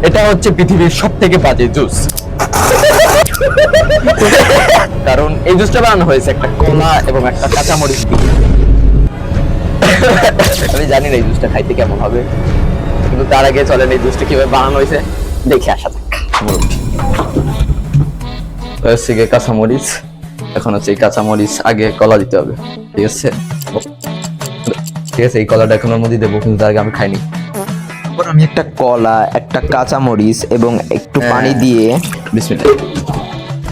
এটা হচ্ছে পৃথিবীর সবথেকে বাজে জুস, কারণ এই জুসটা বানানো হয়েছে একটা কলা এবং একটা কাঁচামরিচ দিয়ে। আমি জানি না এই জুসটা খাইতে কেমন হবে, কিন্তু তার আগে চলেন এই জুসটা কিভাবে বানানো হয়েছে দেখে আসা যাক। হচ্ছে গিয়ে কাঁচামরিচ, এখন হচ্ছে এই কাঁচামরিচ আগে কলা দিতে হবে, ঠিক আছে? ঠিক আছে, এই কলাটা এখন ওর মধ্যে দেবো, কিন্তু তার আগে আমি খাইনি। আমি একটা কলা, একটা কাঁচামরিচ এবং একটু পানি দিয়ে বিসমিল্লাহ,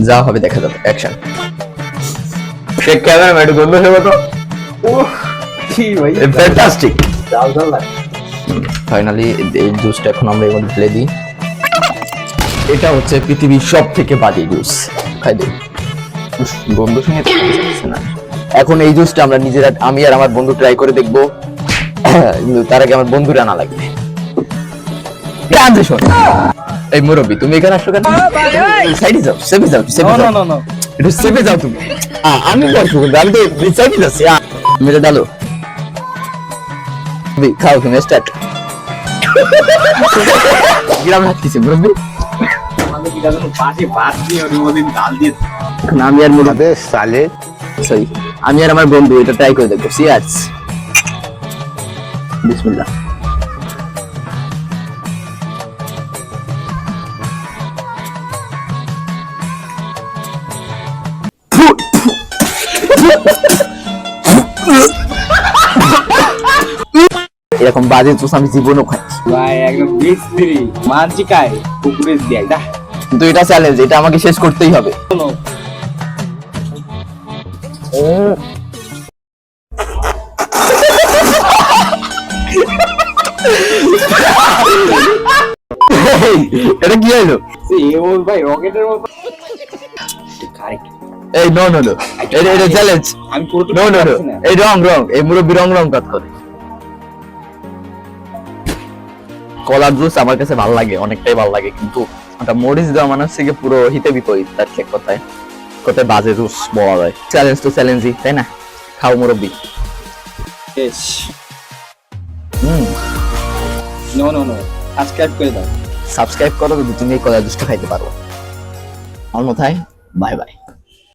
যা হবে দেখা যাবে। অ্যাকশন। সে ক্যামেরা একটু গন্ধ হবে তো। ওহ কি ভাই, ফ্যান্টাস্টিক। জাল জাল লাগে। ফাইনালি এই জুসটা এখন আমরা এর মধ্যে ঢেলে দিই। এটা হচ্ছে পৃথিবীর সবথেকে বাজে জুস, খাই দিই। গন্ধ শুনে তো বুঝতেছি না। এখন এই জুসটা আমরা নিজেরা, আমি আর আমার বন্ধু ট্রাই করে দেখবো, কিন্তু তার আগে আমার বন্ধুরা না লাগবে। এই মুরব্বি, তুমি এখানে আসো কেন? সাইডে যাও, সেভে যাও, সেভে যাও। না একটু সেভে যাও তুমি। আমি বলছো কিন্তু আমি তো সাইডে যাচ্ছি। মেরে ডালো, খাও তুমি, স্টার্ট। গ্রাম হাঁটতেছি মুরব্বি। আমি আর মুরব্বি সালে, সরি, আমি আর আমার বন্ধু এটা ট্রাই করে দেখবো। সিয়ার্স, বিসমিল্লাহ। এরকম বাজে জুস আমি জীবনও খাই ভাই, একদম বিশ্রী মানছি খাই কুকুরে দিয়ে দা। কিন্তু এটা চ্যালেঞ্জ, এটা আমাকে শেষ করতেই হবে। এটা কি হলো? এমন ভাই রকেটের মতো। এই নো নো নো, এটা চ্যালেঞ্জ। আমি পুরো নো নো নো, এই রং রং, এই মুরব্বি রং রং কাজ করে। কলার জুস আমার কাছে ভালো লাগে, অনেকটাই ভালো লাগে, কিন্তু ওটা মরিচ দেওয়া মানে হচ্ছে পুরো হিতে বিপরীত। তার ঠিক কথায় কথায় বাজে জুস বলা যায়। চ্যালেঞ্জ তো চ্যালেঞ্জই, তাই না? খাও মুরব্বি। নো নো নো, সাবস্ক্রাইব করে দাও। সাবস্ক্রাইব করো যদি তুমি এই কলার জুসটা খাইতে পারো। অন্যথায় বাই বাই।